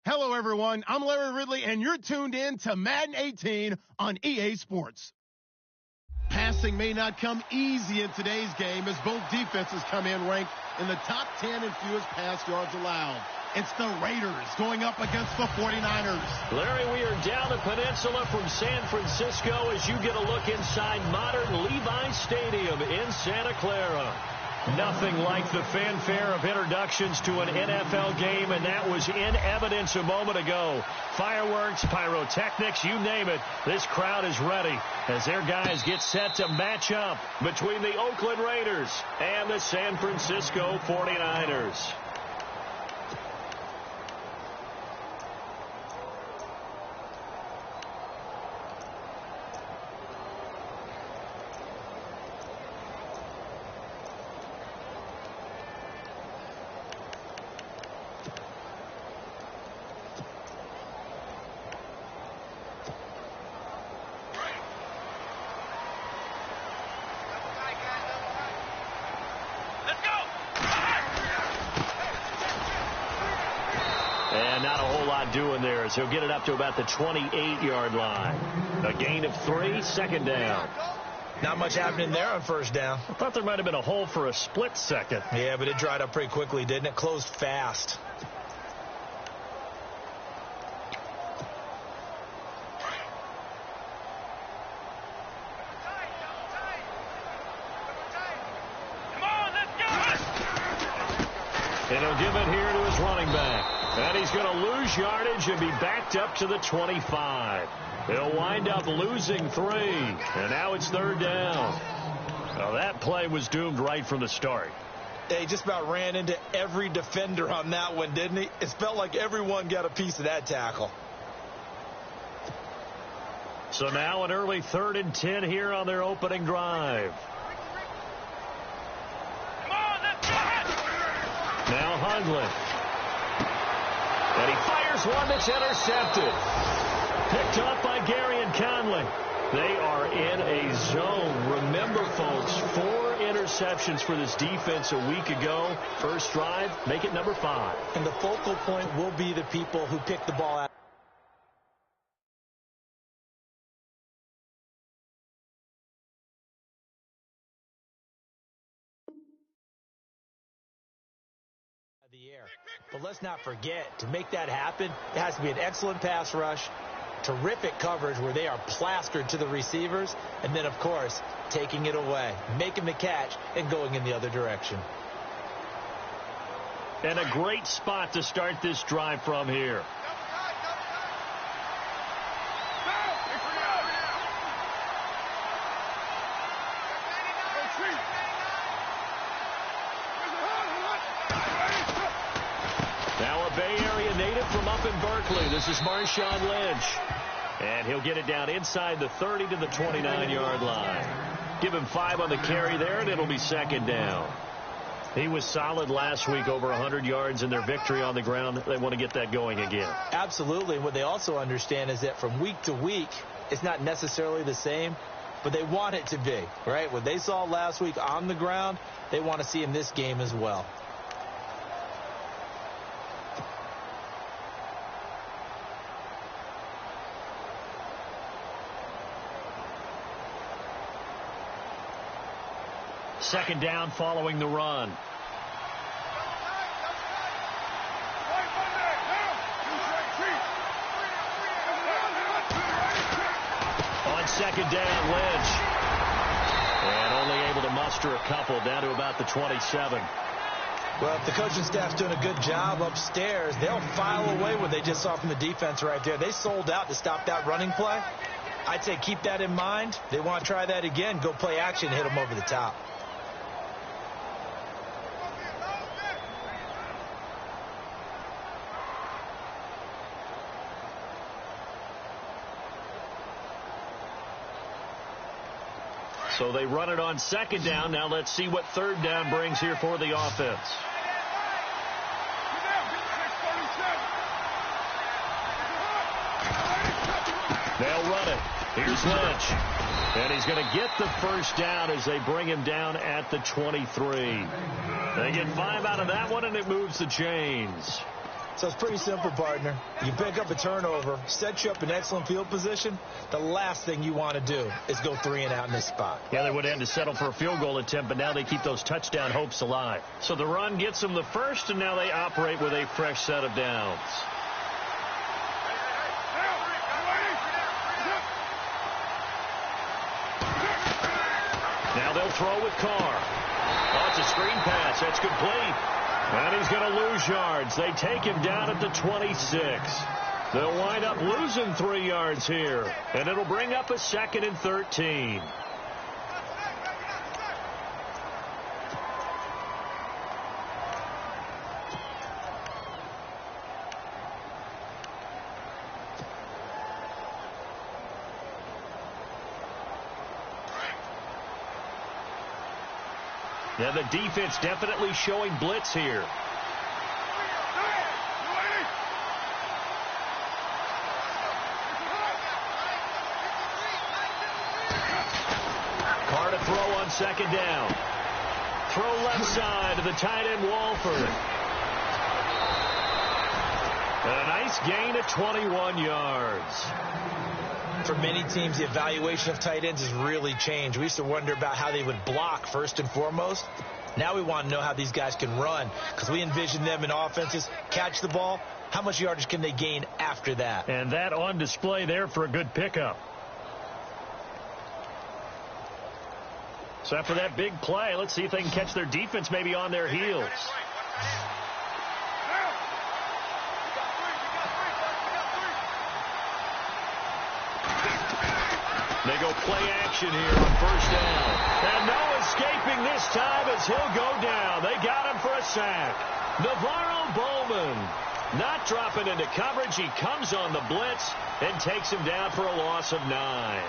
Hello, everyone. I'm Larry Ridley, and you're tuned in to Madden 18 on EA Sports. Passing may not come easy in today's game as both defenses come in ranked in the top 10 in fewest pass yards allowed. It's the Raiders going up against the 49ers. Larry, we are down the peninsula from San Francisco as you get a look inside modern Levi Stadium in Santa Clara. Nothing like the fanfare of introductions to an NFL game, and that was in evidence a moment ago. Fireworks, pyrotechnics, you name it. This crowd is ready as their guys get set to match up between the Oakland Raiders and the San Francisco 49ers. And not a whole lot doing there as he'll get it up to about the 28-yard line. A gain of 3, second down. Not much happening there on first down. I thought there might have been a hole for a split second. Yeah, but it dried up pretty quickly, didn't it? Closed fast. And he'll give it here to his running back. And he's going to lose yardage and be backed up to the 25. He'll wind up losing 3. And now it's third down. Now that play was doomed right from the start. He just about ran into every defender on that one, didn't he? It felt like everyone got a piece of that tackle. So now an early 3rd and 10 here on their opening drive. Now Hundley. And he fires one that's intercepted. Picked up by Gary and Conley. They are in a zone. Remember, folks, 4 interceptions for this defense a week ago. First drive, make it number 5. And the focal point will be the people who pick the ball out. The air. But let's not forget, to make that happen, it has to be an excellent pass rush, terrific coverage where they are plastered to the receivers, and then, of course, taking it away, making the catch, and going in the other direction. And a great spot to start this drive from here. Now a Bay Area native from up in Berkeley. This is Marshawn Lynch. And he'll get it down inside the 30 to the 29-yard line. Give him 5 on the carry there, and it'll be second down. He was solid last week, over 100 yards in their victory on the ground. They want to get that going again. Absolutely. What they also understand is that from week to week, it's not necessarily the same, but they want it to be, right? What they saw last week on the ground, they want to see in this game as well. Second down following the run. On second down, Lynch. And only able to muster a couple down to about the 27. Well, if the coaching staff's doing a good job upstairs, they'll file away what they just saw from the defense right there. They sold out to stop that running play. I'd say keep that in mind. They want to try that again. Go play action, hit them over the top. So they run it on second down. Now let's see what third down brings here for the offense. They'll run it. Here's Lynch. And he's going to get the first down as they bring him down at the 23. They get 5 out of that one, and it moves the chains. So it's pretty simple, partner. You pick up a turnover, set you up in excellent field position. The last thing you want to do is go 3 and out in this spot. Yeah, they would have had to settle for a field goal attempt, but now they keep those touchdown hopes alive. So the run gets them the first, and now they operate with a fresh set of downs. Now they'll throw with Carr. Oh, it's a screen pass. That's complete. And he's going to lose yards. They take him down at the 26. They'll wind up losing 3 yards here. And it'll bring up a 2nd and 13. Yeah, the defense definitely showing blitz here. Carr to throw on 2nd down. Throw left side to the tight end Walford. A nice gain of 21 yards. For many teams, the evaluation of tight ends has really changed. We used to wonder about how they would block first and foremost. Now we want to know how these guys can run, because we envision them in offenses catch the ball. How much yardage can they gain after that? And that on display there for a good pickup. So after that big play, let's see if they can catch their defense maybe on their heels. They go play action here on 1st down. And no escaping this time as he'll go down. They got him for a sack. Navarro Bowman not dropping into coverage. He comes on the blitz and takes him down for a loss of 9.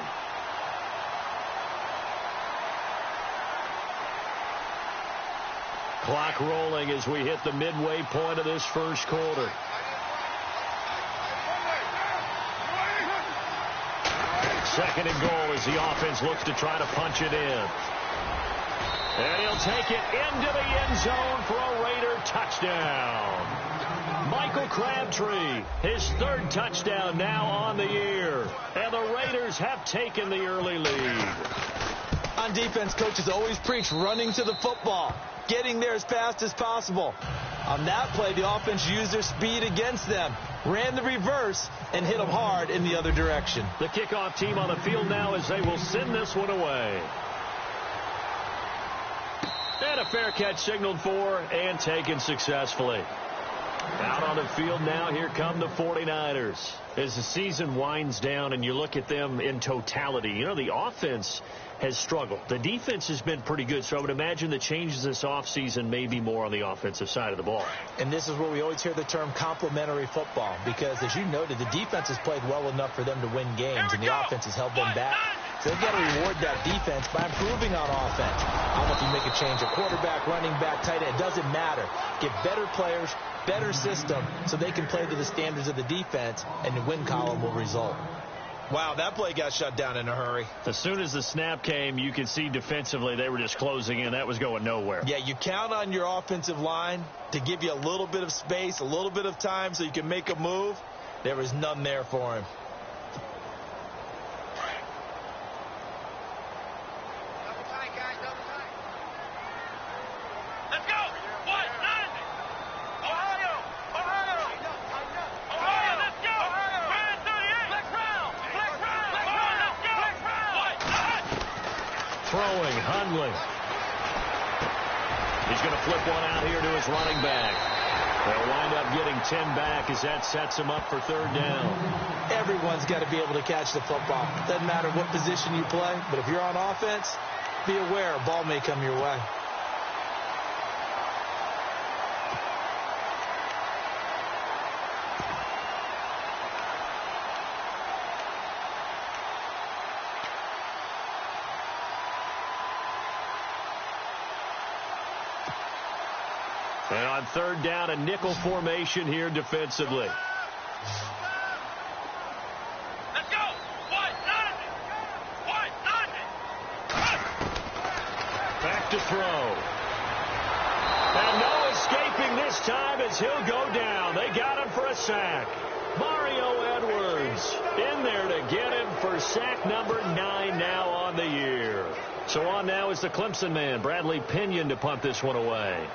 Clock rolling as we hit the midway point of this first quarter. Second and goal as the offense looks to try to punch it in. And he'll take it into the end zone for a Raider touchdown. Michael Crabtree, his 3rd touchdown now on the year. And the Raiders have taken the early lead. On defense, coaches always preach running to the football, getting there as fast as possible. On that play, the offense used their speed against them, ran the reverse, and hit them hard in the other direction. The kickoff team on the field now as they will send this one away. And a fair catch signaled for and taken successfully. Out on the field now, here come the 49ers. As the season winds down and you look at them in totality, you know, the offense has struggled. The defense has been pretty good, so I would imagine the changes this offseason may be more on the offensive side of the ball. And this is where we always hear the term complementary football, because as you noted, the defense has played well enough for them to win games, and the offense has held them back. So they've got to reward that defense by improving on offense. I don't know if you make a change at quarterback, running back, tight end. It doesn't matter. Get better players, better system, so they can play to the standards of the defense, and the win column will result. Wow, that play got shut down in a hurry. As soon as the snap came, you could see defensively they were just closing in. That was going nowhere. Yeah, you count on your offensive line to give you a little bit of space, a little bit of time so you can make a move. There was none there for him. Throwing, Hundley. He's going to flip one out here to his running back. They'll wind up getting 10 back as that sets him up for 3rd down. Everyone's got to be able to catch the football. Doesn't matter what position you play, but if you're on offense, be aware a ball may come your way. And on 3rd down, a nickel formation here defensively. Let's go! Back to throw. And no escaping this this time as he'll go down. They got him for a sack. Mario Edwards in there to get him for sack number 9 now on the year. So on now is the Clemson man, Bradley Pinion, to punt this one away.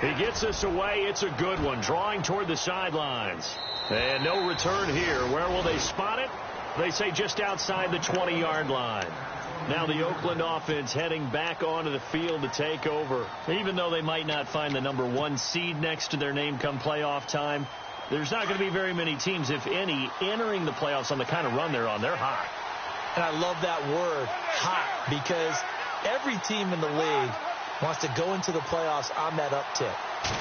He gets this away. It's a good one, drawing toward the sidelines. And no return here. Where will they spot it? They say just outside the 20-yard line. Now the Oakland offense heading back onto the field to take over. Even though they might not find the number 1 seed next to their name come playoff time, there's not going to be very many teams, if any, entering the playoffs on the kind of run they're on. They're hot. And I love that word, hot, because every team in the league wants to go into the playoffs on that uptick.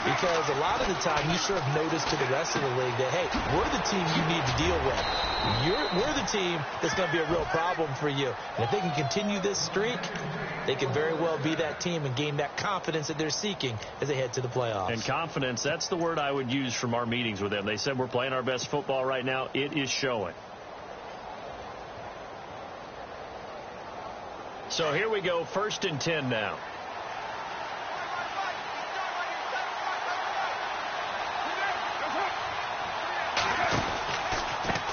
Because a lot of the time you serve notice to the rest of the league that, hey, we're the team you need to deal with. We're the team that's going to be a real problem for you. And if they can continue this streak, they can very well be that team and gain that confidence that they're seeking as they head to the playoffs. And confidence, that's the word I would use from our meetings with them. They said we're playing our best football right now. It is showing. So here we go, 1st and 10 now.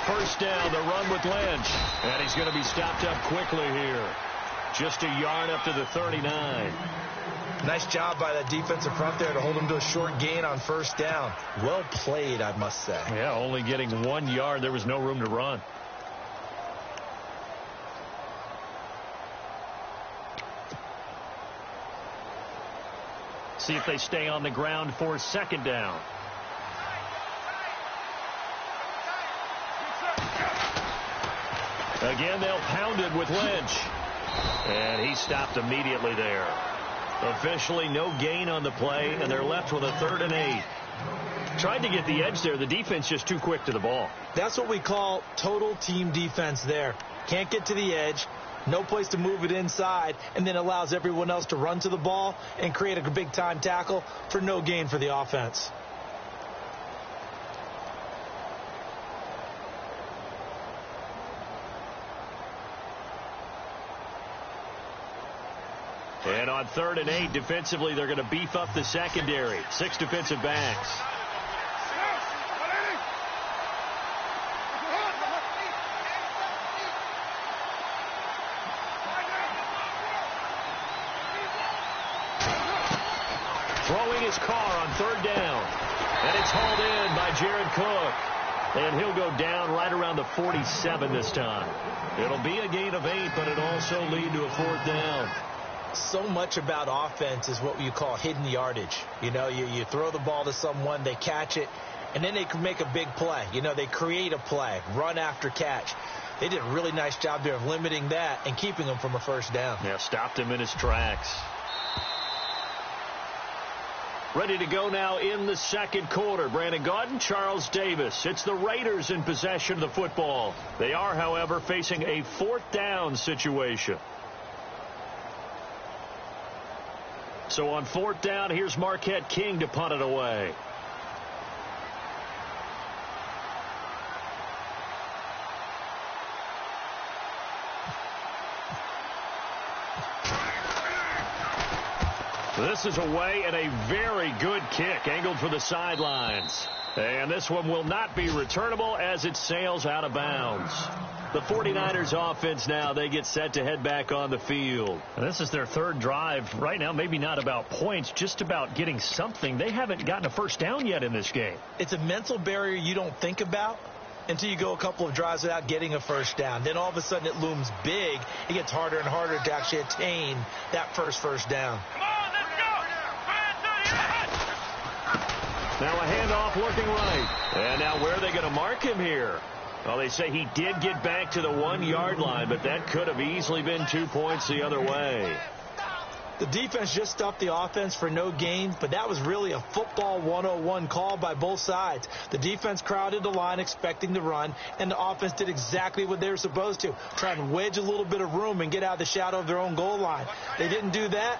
First down, the run with Lynch. And he's going to be stopped up quickly here. Just a yard up to the 39. Nice job by that defensive front there to hold him to a short gain on first down. Well played, I must say. Yeah, only getting 1 yard. There was no room to run. See if they stay on the ground for 2nd down. Again, they'll pound it with Lynch. And he stopped immediately there. Officially no gain on the play, and they're left with a 3rd and 8. Tried to get the edge there. The defense just too quick to the ball. That's what we call total team defense there. Can't get to the edge. No place to move it inside, and then allows everyone else to run to the ball and create a big-time tackle for no gain for the offense. And on 3rd and 8, defensively, they're going to beef up the secondary. 6 defensive backs. Throwing his car on 3rd down. And it's hauled in by Jared Cook. And he'll go down right around the 47 this time. It'll be a gain of 8, but it'll also lead to a 4th down. So much about offense is what you call hidden yardage. You know, you throw the ball to someone, they catch it, and then they can make a big play. You know, they create a play, run after catch. They did a really nice job there of limiting that and keeping him from a 1st down. Yeah, stopped him in his tracks. Ready to go now in the 2nd quarter. Brandon Gaudin, Charles Davis. It's the Raiders in possession of the football. They are, however, facing a 4th down situation. So on 4th down, here's Marquette King to punt it away. This is away, and a very good kick angled for the sidelines. And this one will not be returnable as it sails out of bounds. The 49ers offense now, they get set to head back on the field. And this is their 3rd drive right now, maybe not about points, just about getting something. They haven't gotten a 1st down yet in this game. It's a mental barrier you don't think about until you go a couple of drives without getting a 1st down. Then all of a sudden it looms big. It gets harder and harder to actually attain that first down. Now a handoff looking right. And now where are they going to mark him here? Well, they say he did get back to the 1-yard line, but that could have easily been 2 points the other way. The defense just stopped the offense for no gain, but that was really a football 101 call by both sides. The defense crowded the line expecting the run, and the offense did exactly what they were supposed to, try and wedge a little bit of room and get out of the shadow of their own goal line. They didn't do that.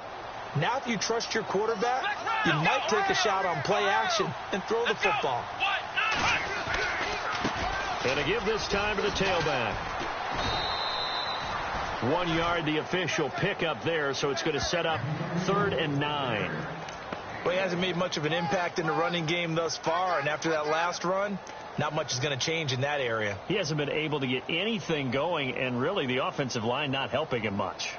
Now if you trust your quarterback, you might take a shot on play action and throw the football. And to give this time to the tailback. 1 yard, the official pickup there, so it's going to set up 3rd and 9. Well, he hasn't made much of an impact in the running game thus far, and after that last run, not much is going to change in that area. He hasn't been able to get anything going, and really the offensive line not helping him much.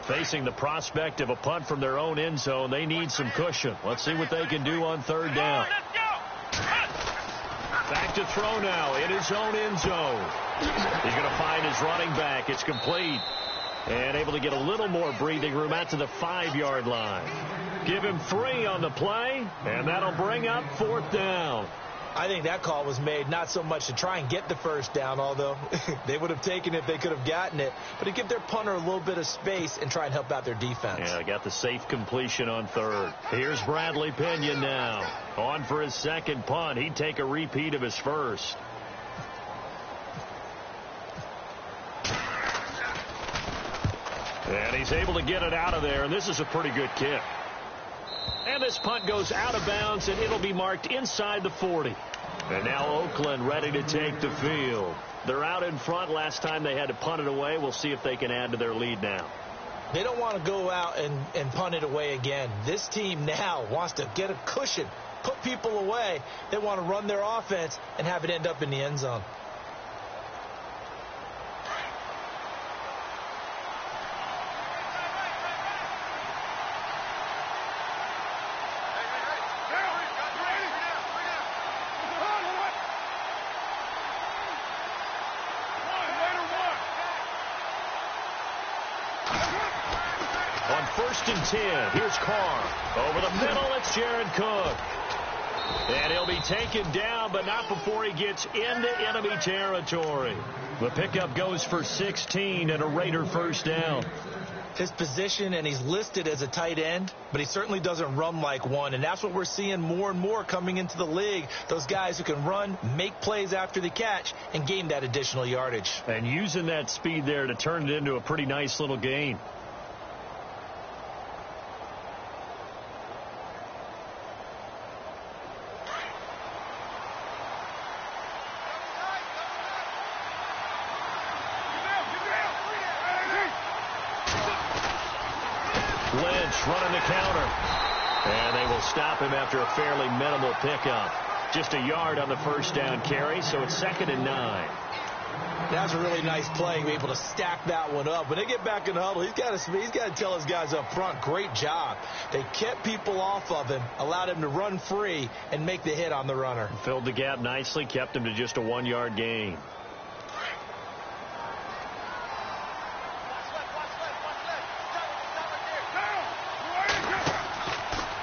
Facing the prospect of a punt from their own end zone, they need some cushion. Let's see what they can do on 3rd down. Back to throw now in his own end zone. He's going to find his running back. It's complete. And able to get a little more breathing room out to the 5-yard line. Give him 3 on the play, and that'll bring up 4th down. I think that call was made not so much to try and get the first down, although they would have taken it if they could have gotten it, but to give their punter a little bit of space and try and help out their defense. Yeah, got the safe completion on 3rd. Here's Bradley Pinion now. On for his 2nd punt. He'd take a repeat of his first. And he's able to get it out of there, and this is a pretty good kick. And this punt goes out of bounds, and it'll be marked inside the 40. And now Oakland ready to take the field. They're out in front. Last time they had to punt it away. We'll see if they can add to their lead now. They don't want to go out and punt it away again. This team now wants to get a cushion, put people away. They want to run their offense and have it end up in the end zone. On 1st and 10, here's Carr. Over the middle, it's Jared Cook. And he'll be taken down, but not before he gets into enemy territory. The pickup goes for 16 and a Raider first down. His position, and he's listed as a tight end, but he certainly doesn't run like one, and that's what we're seeing more and more coming into the league. Those guys who can run, make plays after the catch, and gain that additional yardage. And using that speed there to turn it into a pretty nice little gain. Running the counter. And they will stop him after a fairly minimal pickup. Just a yard on the first down carry, so it's 2nd and 9. That's a really nice play, to be able to stack that one up. When they get back in the huddle, he's got to tell his guys up front, great job. They kept people off of him, allowed him to run free, and make the hit on the runner. Filled the gap nicely, kept him to just a 1-yard gain.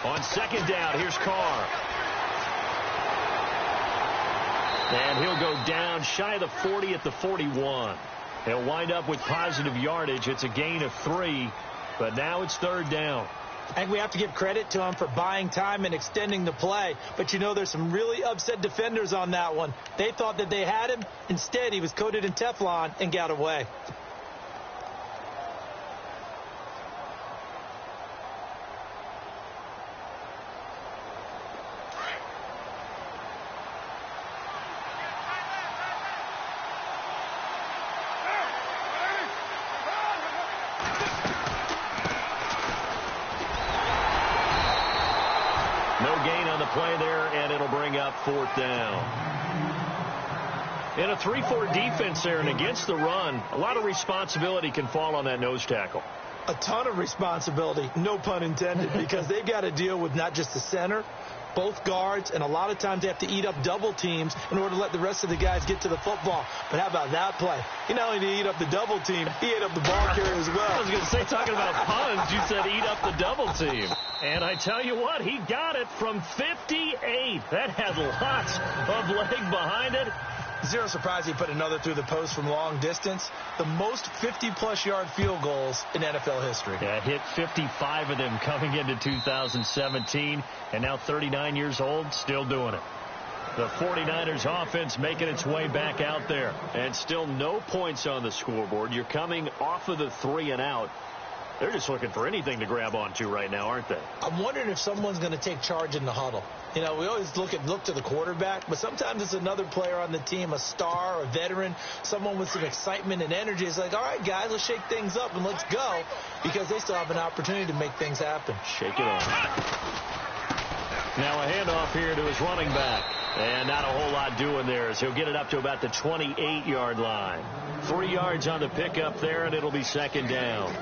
On 2nd down, here's Carr. And he'll go down shy of the 40 at the 41. He'll wind up with positive yardage. It's a gain of 3, but now it's 3rd down. I think we have to give credit to him for buying time and extending the play. But, you know, there's some really upset defenders on that one. They thought that they had him. Instead, he was coated in Teflon and got away. Play there, and it'll bring up 4th down. In a 3-4 defense there and against the run, a lot of responsibility can fall on that nose tackle. A ton of responsibility, no pun intended, because they've got to deal with not just the center, both guards, and a lot of times they have to eat up double teams in order to let the rest of the guys get to the football. But how about that play? He not only did he eat up the double team, he ate up the ball carrier as well. I was going to say, talking about puns, you said eat up the double team. And I tell you what, he got it from 58. That had lots of leg behind it. Zero surprise he put another through the post from long distance. The most 50-plus yard field goals in NFL history. Yeah, hit 55 of them coming into 2017, and now 39 years old, still doing it. The 49ers offense making its way back out there, and still no points on the scoreboard. You're coming off of the 3 and out. They're just looking for anything to grab onto right now, aren't they? I'm wondering if someone's going to take charge in the huddle. You know, we always look to the quarterback, but sometimes it's another player on the team, a star, a veteran, someone with some excitement and energy. It's like, all right, guys, let's shake things up and let's go, because they still have an opportunity to make things happen. Shake it off. Now a handoff here to his running back. And not a whole lot doing there as he'll get it up to about the 28-yard line. 3 yards on the pickup there, and it'll be second down.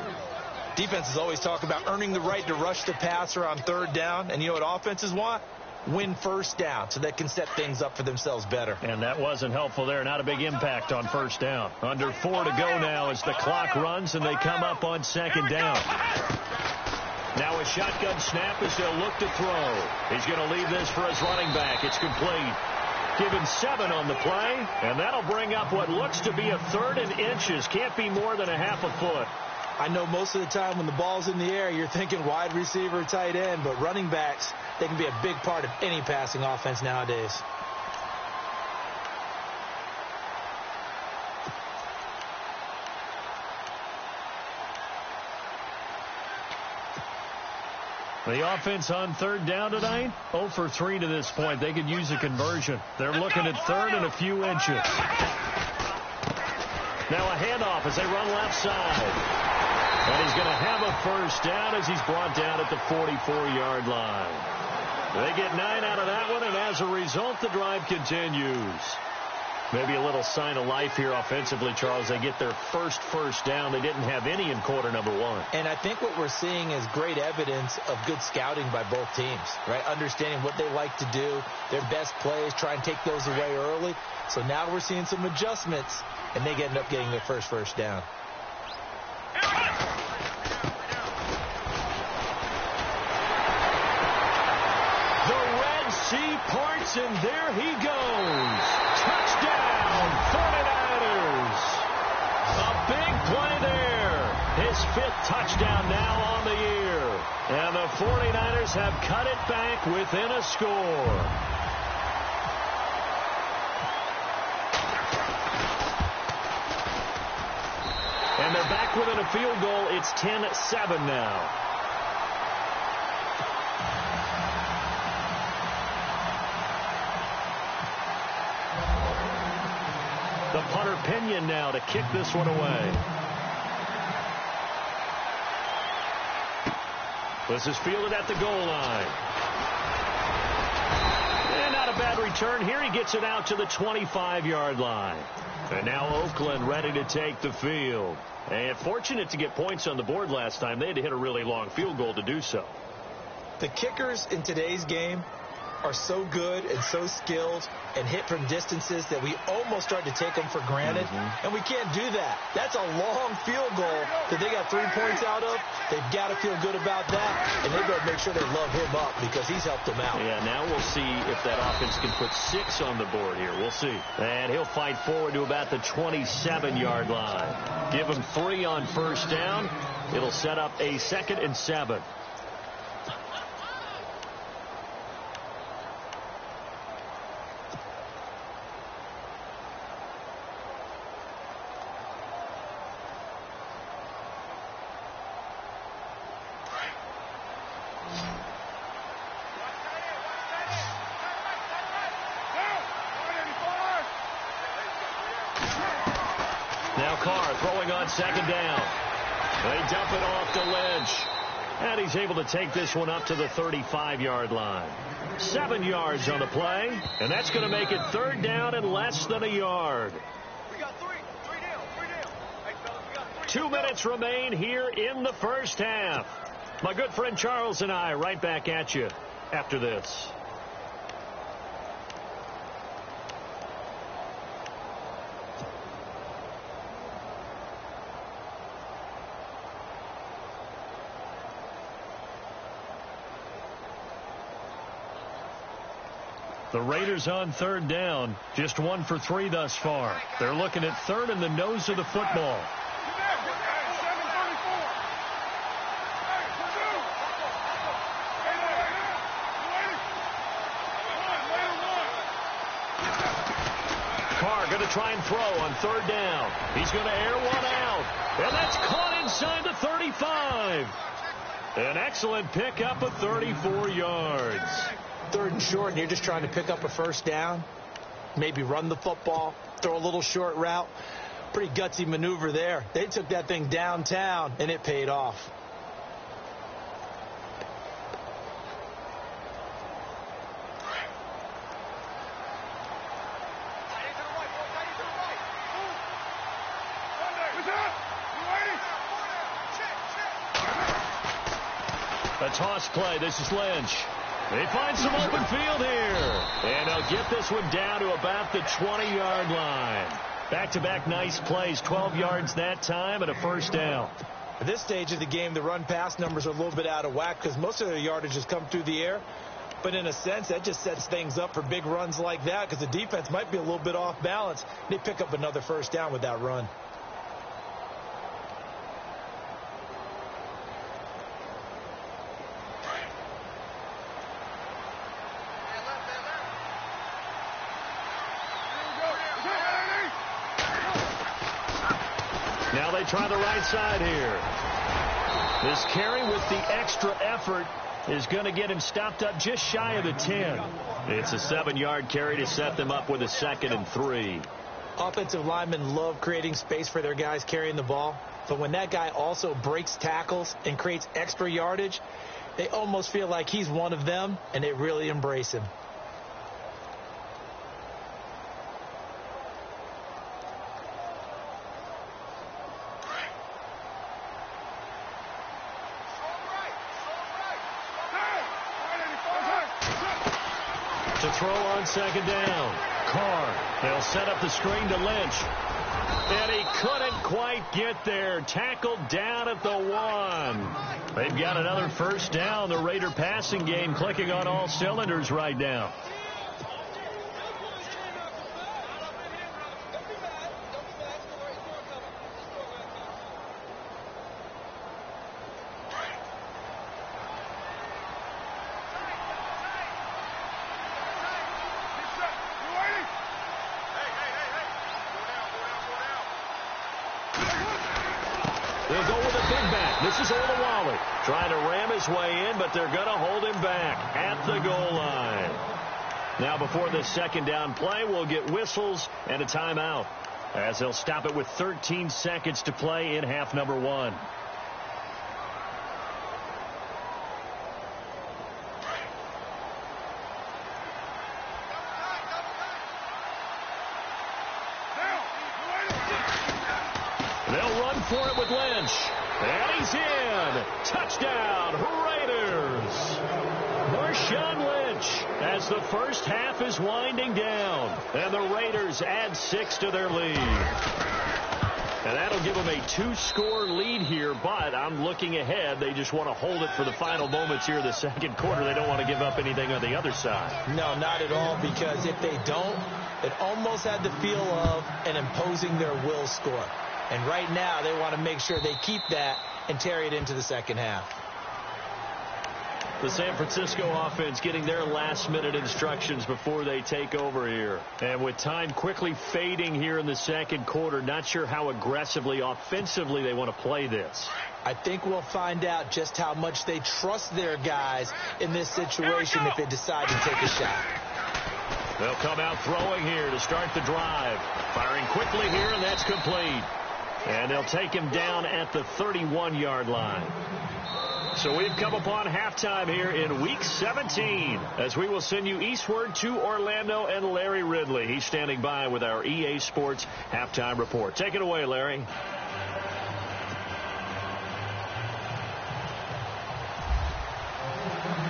Defenses always talk about earning the right to rush the passer on third down. And you know what offenses want? Win first down so they can set things up for themselves better. And that wasn't helpful there. Not a big impact on first down. Under 4 to go now as the clock runs and they come up on second down. Now a shotgun snap as they'll look to throw. He's going to leave this for his running back. It's complete. Given 7 on the play, and that'll bring up what looks to be a 3rd and inches. Can't be more than a half a foot. I know most of the time when the ball's in the air, you're thinking wide receiver, tight end, but running backs, they can be a big part of any passing offense nowadays. The offense on third down tonight, 0 for 3 to this point. They could use a conversion. They're looking at 3rd and a few inches. Now a handoff as they run left side. And he's going to have a first down as he's brought down at the 44-yard line. They get 9 out of that one, and as a result, the drive continues. Maybe a little sign of life here offensively, Charles. They get their first down. They didn't have any in quarter number 1. And I think what we're seeing is great evidence of good scouting by both teams, right? Understanding what they like to do, their best plays, try and take those away early. So now we're seeing some adjustments, and they end up getting their first down. The Red Sea parts, and there he goes. Touchdown, 49ers. A big play there. His 5th touchdown now on the year. And the 49ers have cut it back within a score. And they're back within a field goal. It's 10-7 now. The punter Pinion now to kick this one away. This is fielded at the goal line. And not a bad return here. He gets it out to the 25-yard line. And now Oakland ready to take the field. And fortunate to get points on the board last time. They had to hit a really long field goal to do so. The kickers in today's game are so good and so skilled and hit from distances that we almost start to take them for granted. And we can't do that. That's a long field goal that they got 3 points out of. They've got to feel good about that, and they've got to make sure they love him up because he's helped them out. Yeah, now we'll see if that offense can put 6 on the board here. We'll see. And he'll fight forward to about the 27-yard line. Give him 3 on first down. It'll set up a 2nd and 7. Throwing on 2nd down. They dump it off to Lynch. And he's able to take this one up to the 35-yard line. 7 yards on the play. And that's going to make it 3rd down and less than a yard. We got 3 down. Hey, fellas, we got 3. 2 minutes remain here in the first half. My good friend Charles and I right back at you after this. The Raiders on 3rd down, just 1 for 3 thus far. They're looking at 3rd and the nose of the football. Carr going to try and throw on 3rd down. He's going to air one out. And that's caught inside the 35. drive. An excellent pickup of 34 yards. 3rd and short, and you're just trying to pick up a first down. Maybe run the football, throw a little short route. Pretty gutsy maneuver there. They took that thing downtown, and it paid off. A toss play. This is Lynch. They find some open field here. And they'll get this one down to about the 20-yard line. Back-to-back nice plays. 12 yards that time and a first down. At this stage of the game, the run-pass numbers are a little bit out of whack because most of their yardage has come through the air. But in a sense, that just sets things up for big runs like that because the defense might be a little bit off balance. They pick up another first down with that run. Now they try the right side here. This carry with the extra effort is going to get him stopped up just shy of the 10. It's a 7-yard carry to set them up with a 2nd and 3. Offensive linemen love creating space for their guys carrying the ball. But when that guy also breaks tackles and creates extra yardage, they almost feel like he's one of them, and they really embrace him. To throw on 2nd down. Carr. They'll set up the screen to Lynch. And he couldn't quite get there. Tackled down at the 1. They've got another first down. The Raider passing game clicking on all cylinders right now. They'll go with a big back. This is Olawale trying to ram his way in, but they're going to hold him back at the goal line. Now before this 2nd down play, we'll get whistles and a timeout as they'll stop it with 13 seconds to play in half number 1. They'll run for it with Lynch. And he's in. Touchdown, Raiders. Marshawn Lynch as the first half is winding down. And the Raiders add 6 to their lead. And that'll give them a 2-score lead here, but I'm looking ahead. They just want to hold it for the final moments here in the 2nd quarter. They don't want to give up anything on the other side. No, not at all, because if they don't, it almost had the feel of an imposing their will score. And right now, they want to make sure they keep that and carry it into the 2nd half. The San Francisco offense getting their last-minute instructions before they take over here. And with time quickly fading here in the 2nd quarter, not sure how aggressively, offensively they want to play this. I think we'll find out just how much they trust their guys in this situation if they decide to take a shot. They'll come out throwing here to start the drive. Firing quickly here, and that's complete. And they'll take him down at the 31-yard line. So we've come upon halftime here in Week 17 as we will send you eastward to Orlando and Larry Ridley. He's standing by with our EA Sports halftime report. Take it away, Larry.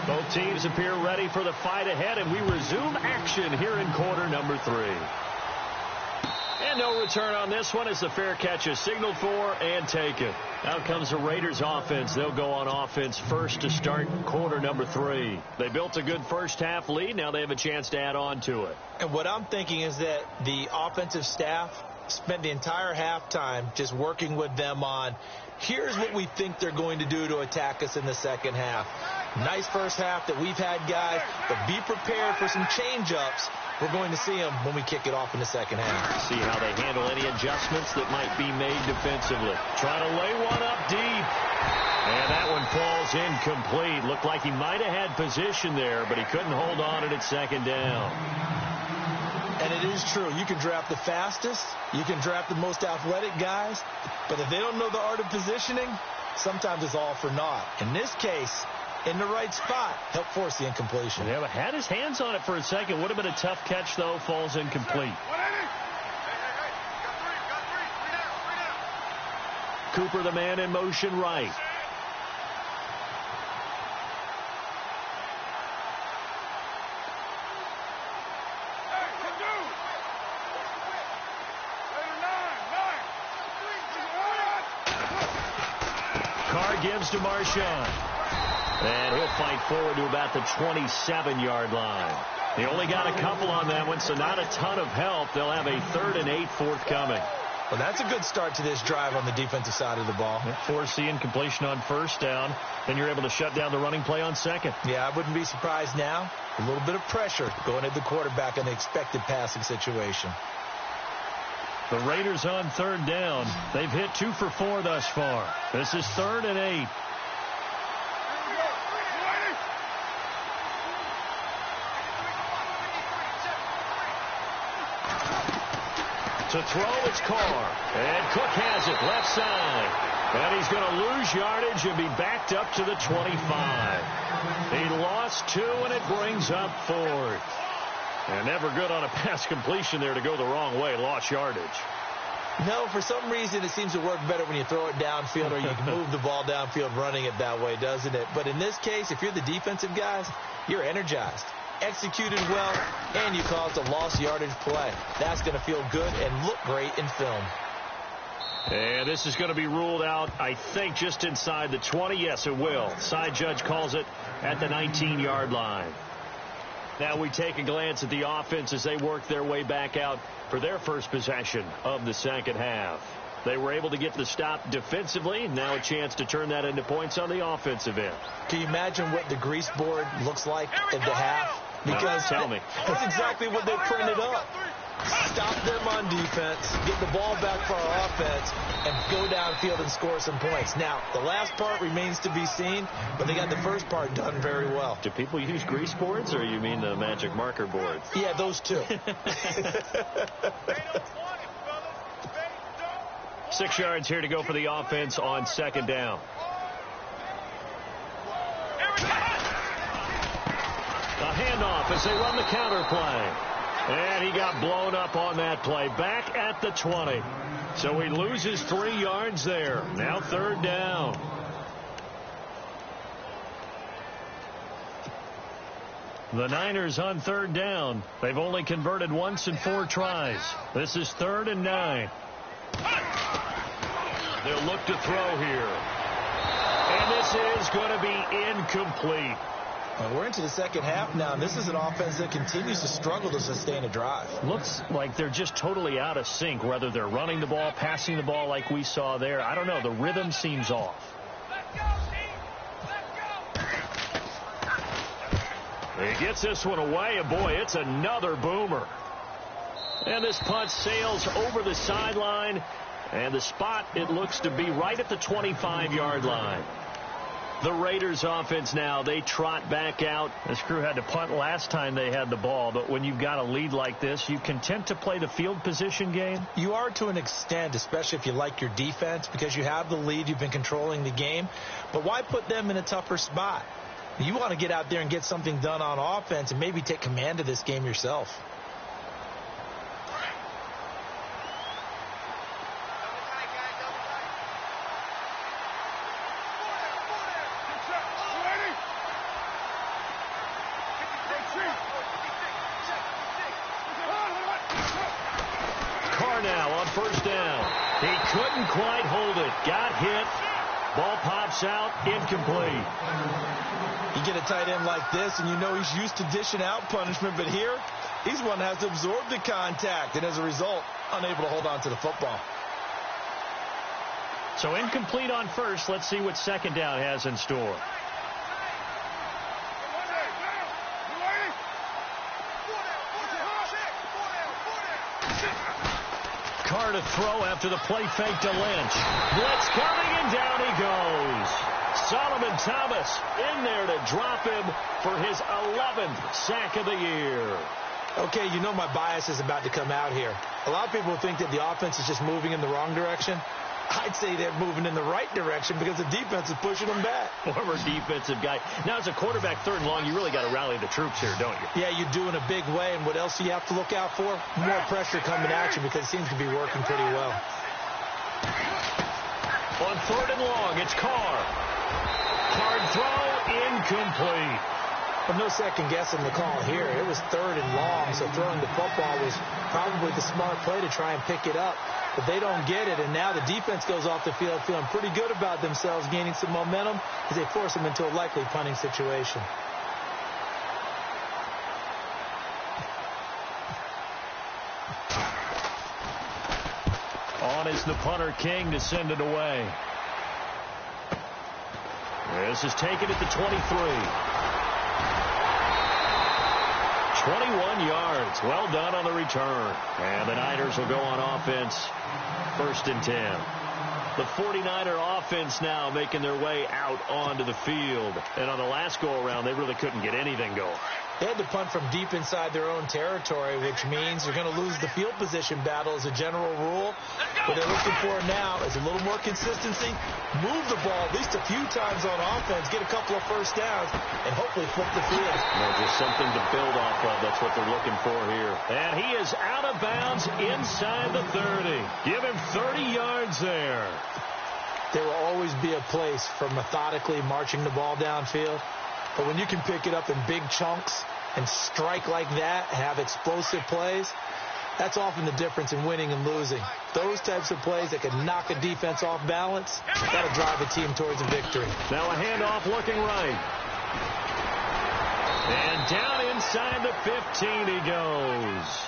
Both teams appear ready for the fight ahead, and we resume action here in quarter number 3. And no return on this one as the fair catch is signaled for and taken. Out comes the Raiders offense. They'll go on offense first to start quarter number 3. They built a good first half lead. Now they have a chance to add on to it. And what I'm thinking is that the offensive staff spent the entire halftime just working with them on, here's what we think they're going to do to attack us in the 2nd half. Nice first half that we've had, guys, but be prepared for some change-ups. We're going to see them when we kick it off in the 2nd half. See how they handle any adjustments that might be made defensively. Trying to lay one up deep. And that falls incomplete. Looked like he might have had position there, but he couldn't hold on it at second down. And it is true. You can draft the fastest. You can draft the most athletic guys. But if they don't know the art of positioning, sometimes it's all for naught. In this case, in the right spot, helped force the incompletion. Yeah, but had his hands on it for a second. Would have been a tough catch, though. Falls incomplete. Cooper, the man in motion right. Carr gives to Marshawn. And he'll fight forward to about the 27-yard line. They only got a couple on that one, so not a ton of help. They'll have a 3rd and 8 forthcoming. Well, that's a good start to this drive on the defensive side of the ball. Force the incompletion on first down. Then you're able to shut down the running play on second. Yeah, I wouldn't be surprised now. A little bit of pressure going at the quarterback in the expected passing situation. The Raiders on 3rd down. They've hit 2 for 4 thus far. This is 3rd and 8. To throw, it's Carr. And Cook has it left side. And he's going to lose yardage and be backed up to the 25. He lost 2, and it brings up 4th. And never good on a pass completion there to go the wrong way. Lost yardage. No, for some reason it seems to work better when you throw it downfield or you can move the ball downfield running it that way, doesn't it? But in this case, if you're the defensive guys, you're energized. Executed well, and you caused a lost yardage play. That's going to feel good and look great in film. And this is going to be ruled out, I think, just inside the 20. Yes, it will. Side judge calls it at the 19-yard line. Now we take a glance at the offense as they work their way back out for their first possession of the second half. They were able to get the stop defensively. Now a chance to turn that into points on the offensive end. Can you imagine what the grease board looks like at the half? Because tell me. That's exactly what they printed up. Stop them on defense, get the ball back for our offense, and go downfield and score some points. Now, the last part remains to be seen, but they got the first part done very well. Do people use grease boards, or you mean the magic marker boards? Yeah, those two. 6 yards here to go for the offense on second down. A handoff as they run the counter play. And he got blown up on that play. Back at the 20. So he loses 3 yards there. Now 3rd down. The Niners on 3rd down. They've only converted once in 4 tries. This is 3rd and 9. They'll look to throw here. And this is going to be incomplete. Well, we're into the second half now, and this is an offense that continues to struggle to sustain a drive. Looks like they're just totally out of sync, whether they're running the ball, passing the ball like we saw there. I don't know. The rhythm seems off. He gets this one away, and boy, it's another boomer. And this punt sails over the sideline, and the spot, it looks to be right at the 25-yard line. The Raiders offense now, they trot back out. This crew had to punt last time they had the ball, but when you've got a lead like this, you content to play the field position game? You are to an extent, especially if you like your defense, because you have the lead, you've been controlling the game. But why put them in a tougher spot? You want to get out there and get something done on offense and maybe take command of this game yourself. First down. He couldn't quite hold it. Got hit. Ball pops out. Incomplete. You get a tight end like this, and you know he's used to dishing out punishment, but here, he's one that has to absorb the contact, and as a result, unable to hold on to the football. So incomplete on first. Let's see what second down has in store. Carr to throw after the play fake to Lynch. Blitz coming, and down he goes. Solomon Thomas in there to drop him for his 11th sack of the year. Okay, you know my bias is about to come out here. A lot of people think that the offense is just moving in the wrong direction. I'd say they're moving in the right direction because the defense is pushing them back. Former defensive guy. Now, as a quarterback, 3rd and long, you really got to rally the troops here, don't you? Yeah, you do in a big way. And what else do you have to look out for? More pressure coming at you because it seems to be working pretty well. On 3rd and long, it's Carr. Hard throw, incomplete. But no second guessing the call here. It was 3rd and long, so throwing the football was probably the smart play to try and pick it up. But they don't get it, and now the defense goes off the field feeling pretty good about themselves, gaining some momentum as they force them into a likely punting situation. On is the punter, King, to send it away. This is taken at the 23. 21 yards. Well done on the return. And the Niners will go on offense. 1st and 10. The 49er offense now making their way out onto the field. And on the last go-around, they really couldn't get anything going. They had to punt from deep inside their own territory, which means you're going to lose the field position battle as a general rule. What they're looking for now is a little more consistency, move the ball at least a few times on offense, get a couple of first downs, and hopefully flip the field. Just something to build off of. That's what they're looking for here. And he is out of bounds inside the 30. Give him 30 yards there. There will always be a place for methodically marching the ball downfield. But when you can pick it up in big chunks and strike like that, have explosive plays, that's often the difference in winning and losing. Those types of plays that can knock a defense off balance, that'll drive a team towards a victory. Now a handoff looking right. And down inside the 15 he goes.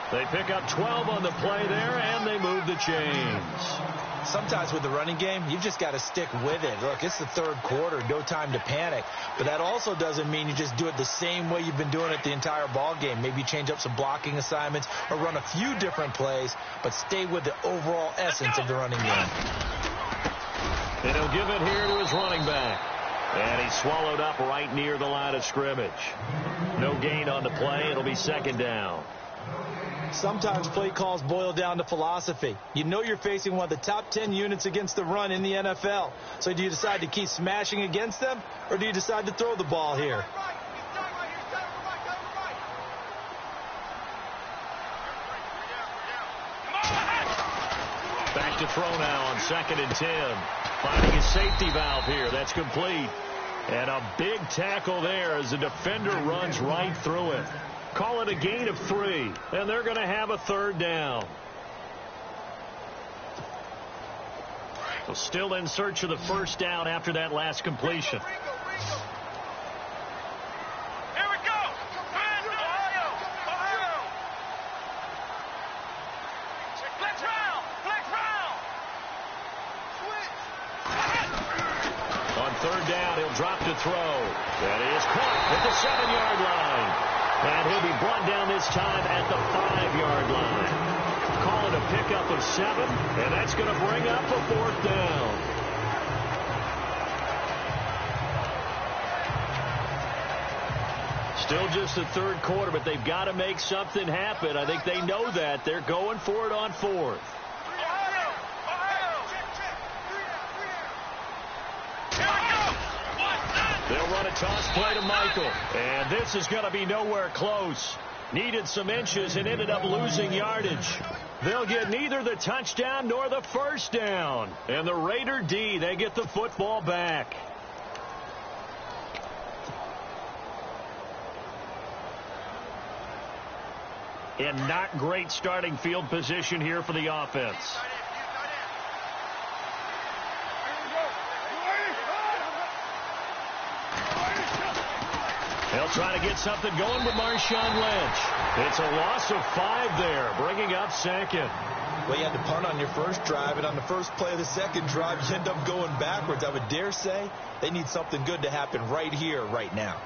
They pick up 12 on the play there, and they move the chains. Sometimes with the running game, you've just got to stick with it. Look, it's the 3rd quarter, no time to panic. But that also doesn't mean you just do it the same way you've been doing it the entire ball game. Maybe change up some blocking assignments or run a few different plays, but stay with the overall essence of the running game. And he'll give it here to his running back. And he's swallowed up right near the line of scrimmage. No gain on the play. It'll be 2nd down. Sometimes play calls boil down to philosophy. You know you're facing one of the top 10 units against the run in the NFL. So do you decide to keep smashing against them, or do you decide to throw the ball here? Back to throw now on 2nd and 10. Finding his safety valve here. That's complete. And a big tackle there as the defender runs right through it. Call it a gain of 3, and they're going to have a 3rd down. So still in search of the 1st down after that last completion. Here we go. Ohio. Flex round. On 3rd down, he'll drop to throw. That is caught at the 7-yard line. And he'll be brought down this time at the 5-yard line. Call it a pickup of 7, and that's going to bring up a 4th down. Still just the 3rd quarter, but they've got to make something happen. I think they know that. They're going for it on 4th. They'll run a toss play to Michael. And this is going to be nowhere close. Needed some inches and ended up losing yardage. They'll get neither the touchdown nor the 1st down. And the Raider D, they get the football back. And not great starting field position here for the offense. They'll try to get something going with Marshawn Lynch. It's a loss of 5 there, bringing up 2nd. Well, you had to punt on your first drive, and on the first play of the second drive, you end up going backwards. I would dare say they need something good to happen right here, right now.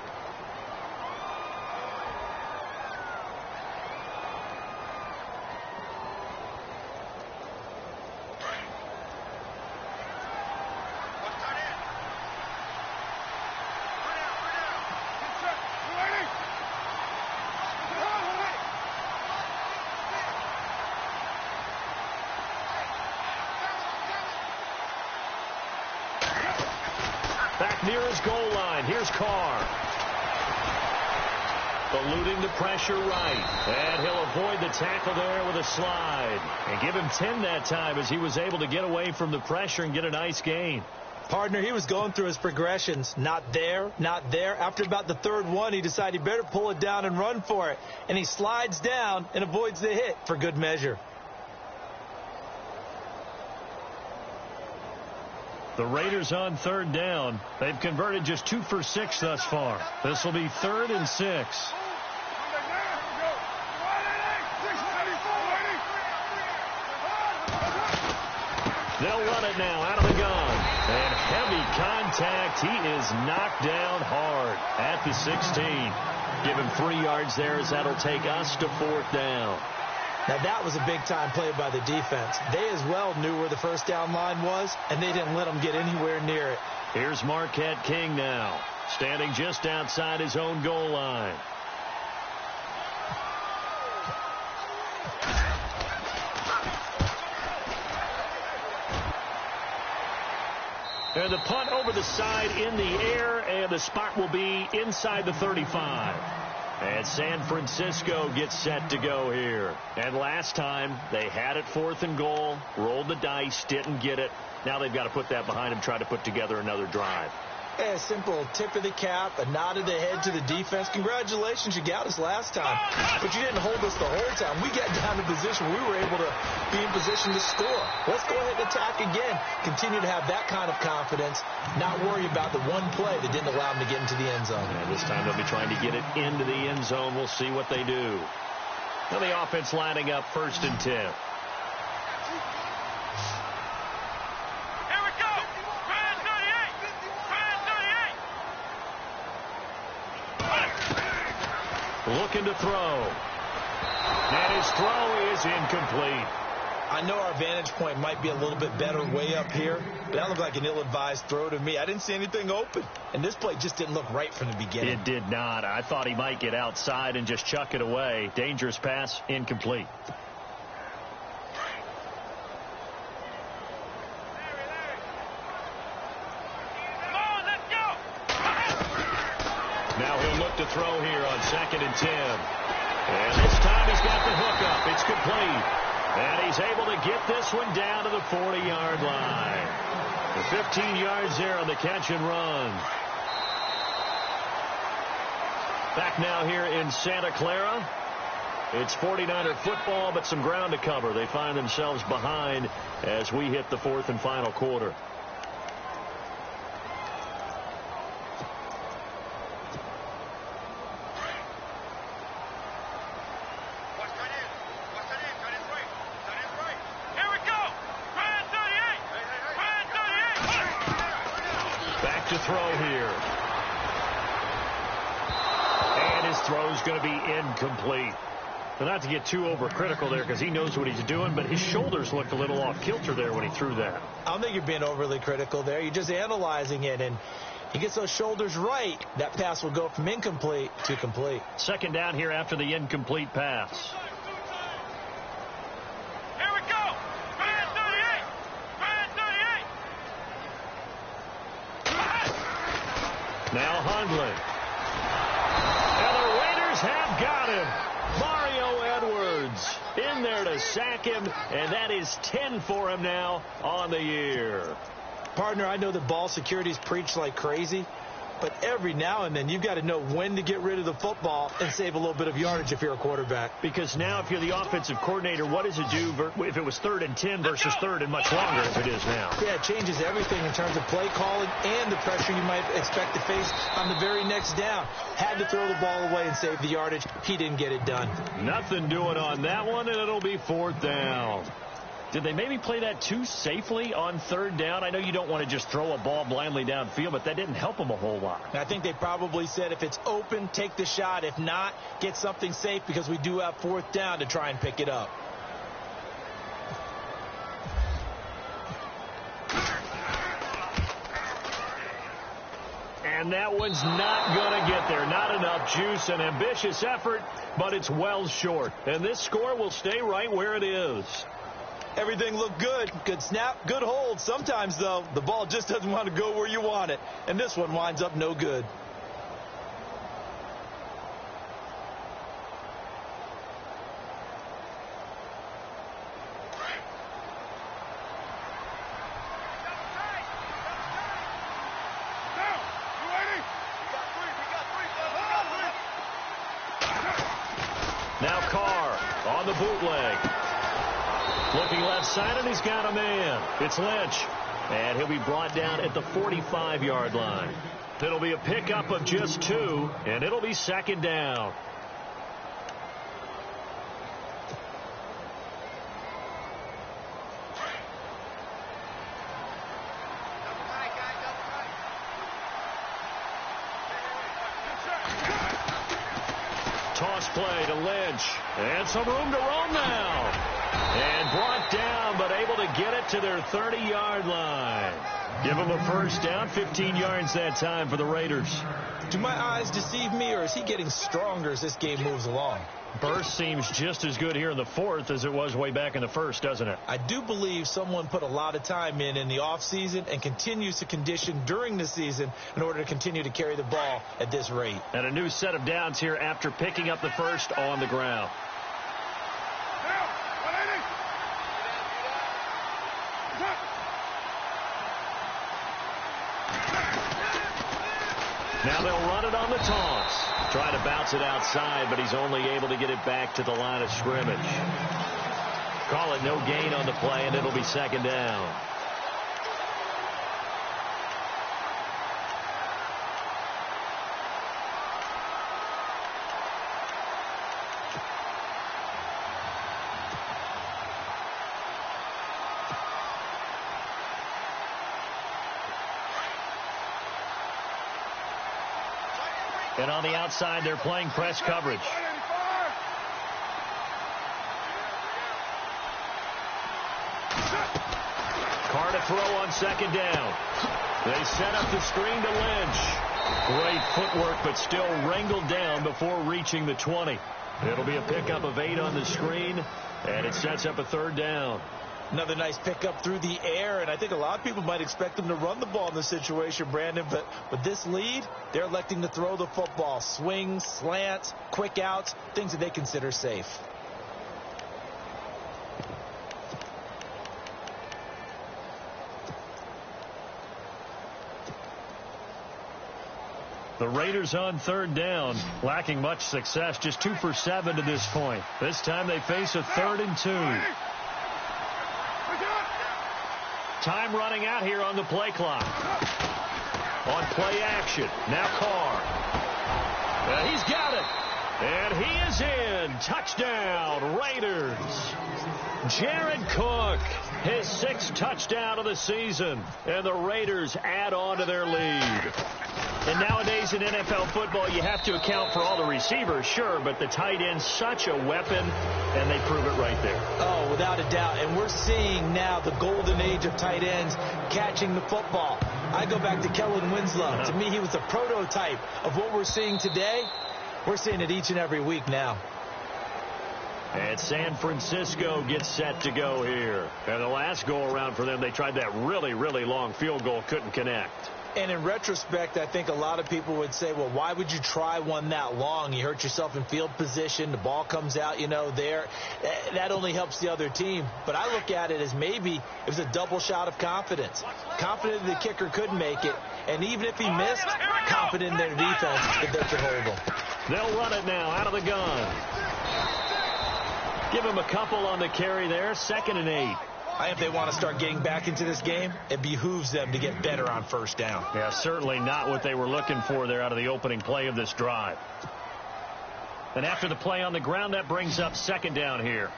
Back near his goal line. Here's Carr. Eluding the pressure right. And he'll avoid the tackle there with a slide. And give him 10 that time as he was able to get away from the pressure and get a nice gain. Partner, he was going through his progressions. Not there, not there. After about the third one, he decided he better pull it down and run for it. And he slides down and avoids the hit for good measure. The Raiders on third down. They've converted just 2 for 6 thus far. This will be 3rd and 6. They'll run it now out of the gun. And heavy contact. He is knocked down hard at the 16. Give him 3 yards there as that'll take us to 4th down. Now, that was a big-time play by the defense. They as well knew where the first down line was, and they didn't let them get anywhere near it. Here's Marquette King now, standing just outside his own goal line. And the punt over the side in the air, and the spot will be inside the 35. And San Francisco gets set to go here. And last time, they had it 4th and goal, rolled the dice, didn't get it. Now they've got to put that behind them, try to put together another drive. A simple tip of the cap, a nod of the head to the defense. Congratulations, you got us last time. But you didn't hold us the whole time. We got down to position. We were able to be in position to score. Let's go ahead and attack again. Continue to have that kind of confidence. Not worry about the one play that didn't allow them to get into the end zone. And this time they'll be trying to get it into the end zone. We'll see what they do. Now the offense lining up 1st and 10. Looking to throw. And his throw is incomplete. I know our vantage point might be a little bit better way up here, but that looked like an ill-advised throw to me. I didn't see anything open, and this play just didn't look right from the beginning. It did not. I thought he might get outside and just chuck it away. Dangerous pass, incomplete. Now he'll look to throw here on 2nd and 10. And this time he's got the hook up. It's complete. And he's able to get this one down to the 40-yard line. The 15 yards there on the catch and run. Back now here in Santa Clara. It's 49er football, but some ground to cover. They find themselves behind as we hit the 4th and final quarter. To throw here. And his throw is going to be incomplete. But not to get too overcritical there because he knows what he's doing, but his shoulders looked a little off kilter there when he threw that. I don't think you're being overly critical there. You're just analyzing it, and he gets those shoulders right. That pass will go from incomplete to complete. 2nd down here after the incomplete pass. Now Hundley. And the Raiders have got him. Mario Edwards in there to sack him, and that is 10 for him now on the year. Partner, I know the ball security's preached like crazy, but every now and then you've got to know when to get rid of the football and save a little bit of yardage if you're a quarterback. Because now if you're the offensive coordinator, what does it do if it was 3rd and 10 versus 3rd and much longer as it is now? Yeah, it changes everything in terms of play calling and the pressure you might expect to face on the very next down. Had to throw the ball away and save the yardage. He didn't get it done. Nothing doing on that one, and it'll be 4th down. Did they maybe play that too safely on 3rd down? I know you don't want to just throw a ball blindly downfield, but that didn't help them a whole lot. I think they probably said if it's open, take the shot. If not, get something safe because we do have 4th down to try and pick it up. And that one's not going to get there. Not enough juice. An ambitious effort, but it's well short. And this score will stay right where it is. Everything looked good. Good snap, good hold. Sometimes, though, the ball just doesn't want to go where you want it. And this one winds up no good. Now Carr on the bootleg. Looking left side, and he's got a man. It's Lynch. And he'll be brought down at the 45-yard line. It'll be a pickup of just 2, and it'll be second down. Toss play to Lynch. And some room to roam now. And brought down, but able to get it to their 30-yard line. Give them a first down, 15 yards that time for the Raiders. Do my eyes deceive me, or is he getting stronger as this game moves along? Burst seems just as good here in the fourth as it was way back in the first, doesn't it? I do believe someone put a lot of time in the offseason and continues to condition during the season in order to continue to carry the ball at this rate. And a new set of downs here after picking up the first on the ground. Now they'll run it on the toss. Trying to bounce it outside, but he's only able to get it back to the line of scrimmage. Call it no gain on the play, and it'll be second down. And on the outside, they're playing press coverage. Carr to throw on second down. They set up the screen to Lynch. Great footwork, but still wrangled down before reaching the 20. It'll be a pickup of 8 on the screen, and it sets up a third down. Another nice pickup through the air, and I think a lot of people might expect them to run the ball in this situation, Brandon, but with this lead, they're electing to throw the football. Swings, slants, quick outs, things that they consider safe. The Raiders on third down, lacking much success, just 2 for 7 to this point. This time they face a 3rd and 2. Time running out here on the play clock. On play action. Now Carr. He's got it. And he is in. Touchdown, Raiders. Jared Cook, his 6th touchdown of the season. And the Raiders add on to their lead. And nowadays in NFL football, you have to account for all the receivers, sure, but the tight end's such a weapon, and they prove it right there. Oh, without a doubt. And we're seeing now the golden age of tight ends catching the football. I go back to Kellen Winslow. To me, he was a prototype of what we're seeing today. We're seeing it each and every week now. And San Francisco gets set to go here. And the last go-around for them, they tried that really, really long field goal, couldn't connect. And in retrospect, I think a lot of people would say, well, why would you try one that long? You hurt yourself in field position. The ball comes out, there. That only helps the other team. But I look at it as maybe it was a double shot of confidence. Confident the kicker could make it. And even if he missed, confident in their defense that they could hold him. They'll run it now out of the gun. Give him a couple on the carry there. 2nd and 8. If they want to start getting back into this game, it behooves them to get better on first down. Yeah, certainly not what they were looking for there out of the opening play of this drive. And after the play on the ground, that brings up 2nd down here.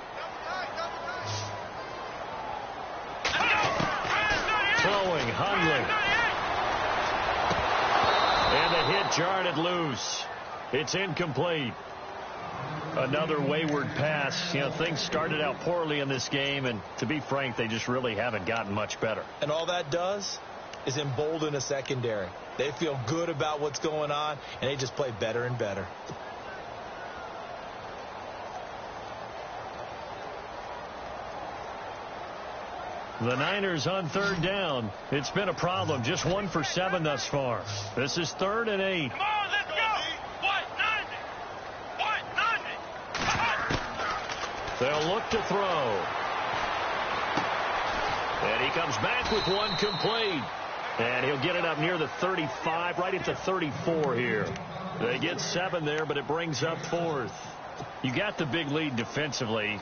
Throwing, Hundley. And the hit jarred it loose. It's incomplete. Another wayward pass. Things started out poorly in this game, and to be frank, they just really haven't gotten much better. And all that does is embolden a secondary. They feel good about what's going on, and they just play better and better. The Niners on third down. It's been a problem. Just 1 for 7 thus far. This is 3rd and 8. Come on, let's go. They'll look to throw. And he comes back with one complete. And he'll get it up near the 35, right at the 34 here. They get 7 there, but it brings up 4th. You got the big lead defensively.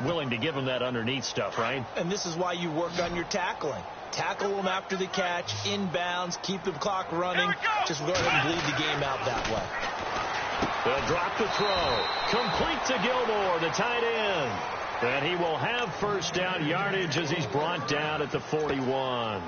Willing to give them that underneath stuff, right? And this is why you work on your tackling. Tackle them after the catch, inbounds, keep the clock running. Just go ahead and bleed the game out that way. They'll drop the throw. Complete to Gilmore, the tight end. And he will have first down yardage as he's brought down at the 41.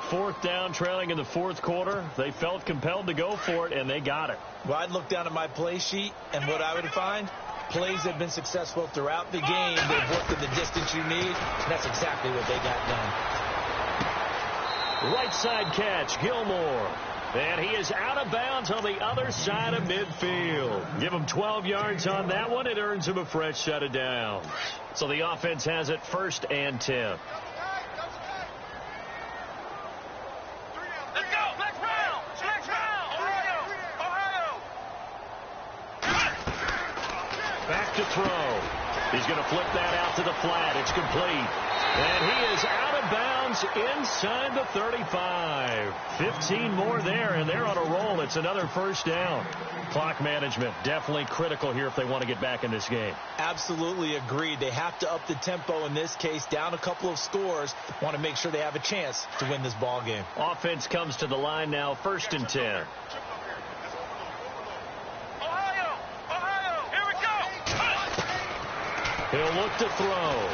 4th down, trailing in the 4th quarter. They felt compelled to go for it, and they got it. Well, I'd look down at my play sheet, and what I would find, plays have been successful throughout the game. They've worked in the distance you need, and that's exactly what they got done. Right side catch, Gilmore. And he is out of bounds on the other side of midfield. Give him 12 yards on that one. It earns him a fresh set of downs. So the offense has it 1st and 10. Let's go. Flex round. Ohio. Back to throw. He's going to flip that out to the flat. It's complete. And he is out of bounds inside the 35. 15 more there, and they're on a roll. It's another first down. Clock management definitely critical here if they want to get back in this game. Absolutely agreed. They have to up the tempo in this case, down a couple of scores. Want to make sure they have a chance to win this ball game. Offense comes to the line now, 1st and 10. Ohio. Here we go. He'll look to throw.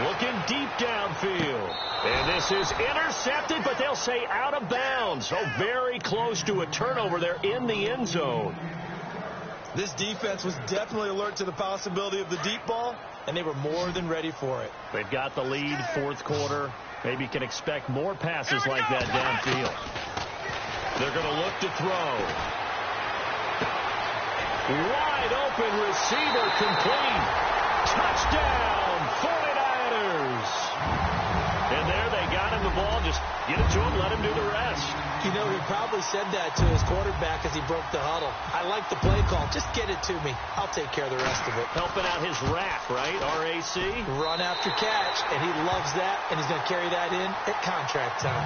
Looking deep downfield. And this is intercepted, but they'll say out of bounds. So very close to a turnover there in the end zone. This defense was definitely alert to the possibility of the deep ball, and they were more than ready for it. They've got the lead, 4th quarter. Maybe can expect more passes like that downfield. They're going to look to throw. Wide open receiver complete. Touchdown, 49ers. And there they got him the ball. Just get it to him, let him do the rest. You know, he probably said that to his quarterback as he broke the huddle. I like the play call. Just get it to me. I'll take care of the rest of it. Helping out his RAC, right? R-A-C? Run after catch, and he loves that, and he's going to carry that in at contract time.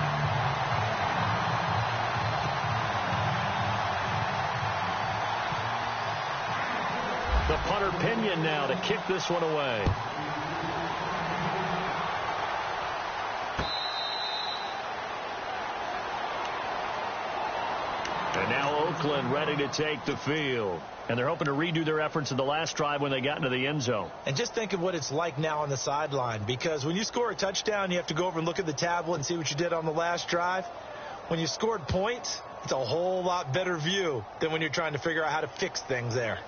The punter Pinion now to kick this one away. And now Oakland ready to take the field. And they're hoping to redo their efforts in the last drive when they got into the end zone. And just think of what it's like now on the sideline, because when you score a touchdown, you have to go over and look at the tablet and see what you did on the last drive. When you scored points, it's a whole lot better view than when you're trying to figure out how to fix things there.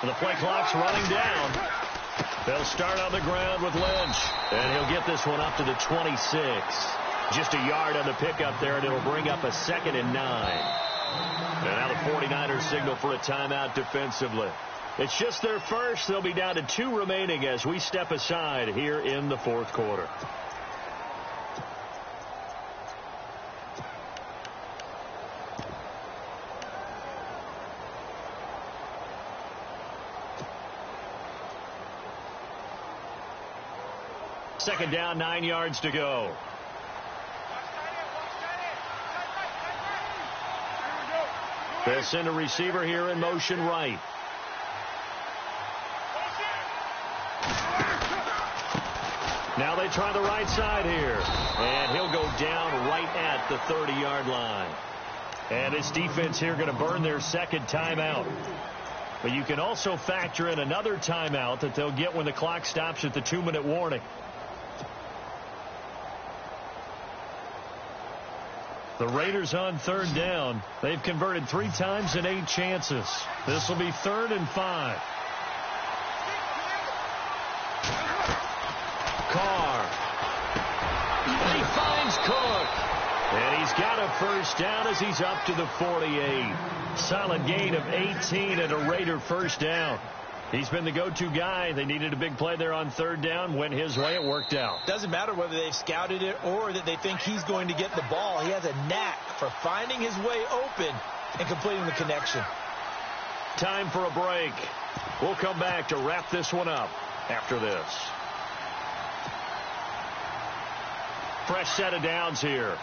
The play clock's running down. They'll start on the ground with Lynch. And he'll get this one up to the 26. Just a yard on the pickup there, and it'll bring up a 2nd and 9. And now the 49ers signal for a timeout defensively. It's just their first. They'll be down to 2 remaining as we step aside here in the 4th quarter. Second down, 9 yards to go. They'll send a receiver here in motion right. Now they try the right side here. And he'll go down right at the 30-yard line. And this defense here going to burn their second timeout. But you can also factor in another timeout that they'll get when the clock stops at the 2-minute warning. The Raiders on 3rd down. They've converted 3 times in 8 chances. This will be 3rd and 5. Carr. He finds Cook. And he's got a first down as he's up to the 48. Solid gain of 18 and a Raider first down. He's been the go-to guy. They needed a big play there on 3rd down. Went his way. It worked out. Doesn't matter whether they've scouted it or that they think he's going to get the ball. He has a knack for finding his way open and completing the connection. Time for a break. We'll come back to wrap this one up after this. Fresh set of downs here.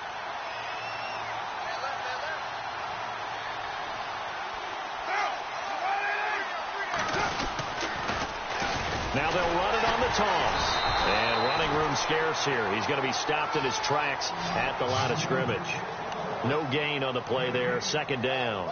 Now they'll run it on the toss. And running room scarce here. He's going to be stopped in his tracks at the line of scrimmage. No gain on the play there. 2nd down.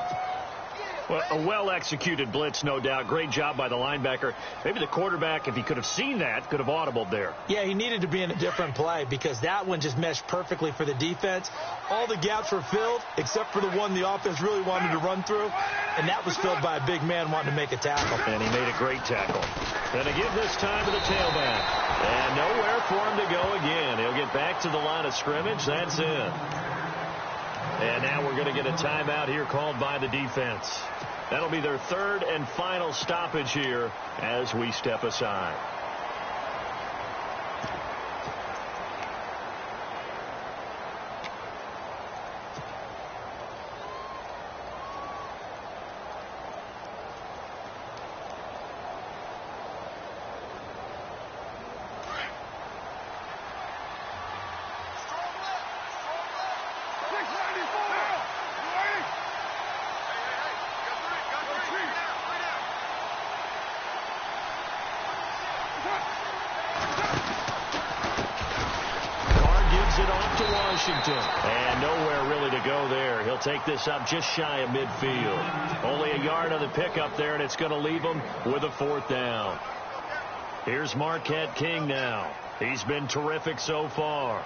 Well, a well-executed blitz, no doubt. Great job by the linebacker. Maybe the quarterback, if he could have seen that, could have audibled there. Yeah, he needed to be in a different play because that one just meshed perfectly for the defense. All the gaps were filled except for the one the offense really wanted to run through, and that was filled by a big man wanting to make a tackle. And he made a great tackle. And to give this time to the tailback. And nowhere for him to go again. He'll get back to the line of scrimmage. That's it. And now we're going to get a timeout here called by the defense. That'll be their 3rd and final stoppage here as we step aside. And nowhere really to go there. He'll take this up just shy of midfield. Only a yard on the pickup there, and it's going to leave him with a 4th down. Here's Marquette King now. He's been terrific so far.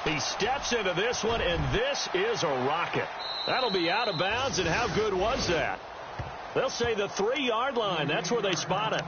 He steps into this one, and this is a rocket. That'll be out of bounds, and how good was that? They'll say the 3-yard line. That's where they spot it.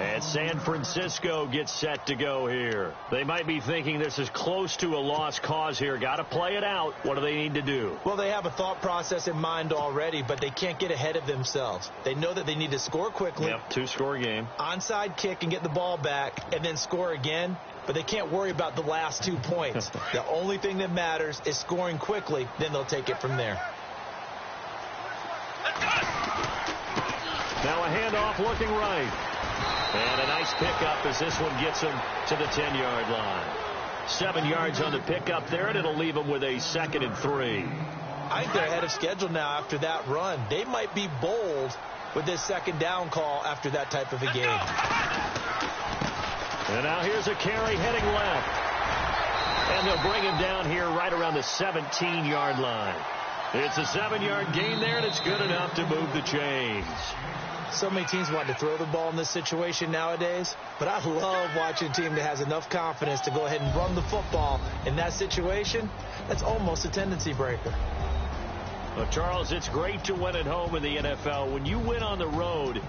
And San Francisco gets set to go here. They might be thinking this is close to a lost cause here. Got to play it out. What do they need to do? Well, they have a thought process in mind already, but they can't get ahead of themselves. They know that they need to score quickly. Yep, 2-score game. Onside kick and get the ball back, and then score again. But they can't worry about the last 2 points. The only thing that matters is scoring quickly. Then they'll take it from there. Now a handoff looking right. And a nice pickup as this one gets him to the 10-yard line. 7 yards on the pickup there, and it'll leave him with a 2nd and 3. I think they're ahead of schedule now after that run. They might be bold with this 2nd down call after that type of a game. And now here's a carry heading left. And they'll bring him down here right around the 17-yard line. It's a 7-yard gain there, and it's good enough to move the chains. So many teams want to throw the ball in this situation nowadays, but I love watching a team that has enough confidence to go ahead and run the football in that situation. That's almost a tendency breaker. Well, Charles, it's great to win at home in the NFL. When you win on the road,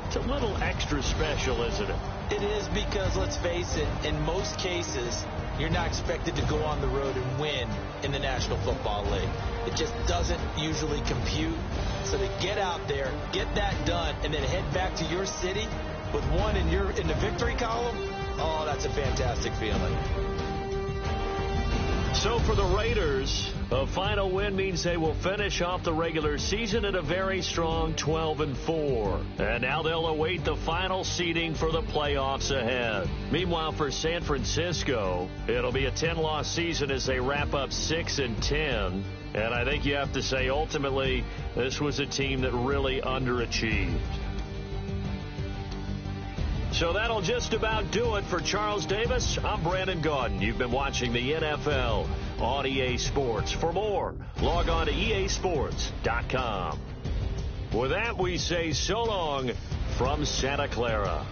it's a little extra special, isn't it? It is because, let's face it, in most cases, you're not expected to go on the road and win in the National Football League. It just doesn't usually compute. So to get out there, get that done, and then head back to your city with one in the victory column, oh, that's a fantastic feeling. So for the Raiders, a final win means they will finish off the regular season at a very strong 12-4. And now they'll await the final seeding for the playoffs ahead. Meanwhile, for San Francisco, it'll be a 10-loss season as they wrap up 6-10. And I think you have to say, ultimately, this was a team that really underachieved. So that'll just about do it for Charles Davis. I'm Brandon Gaudin. You've been watching the NFL on EA Sports. For more, log on to easports.com. With that, we say so long from Santa Clara.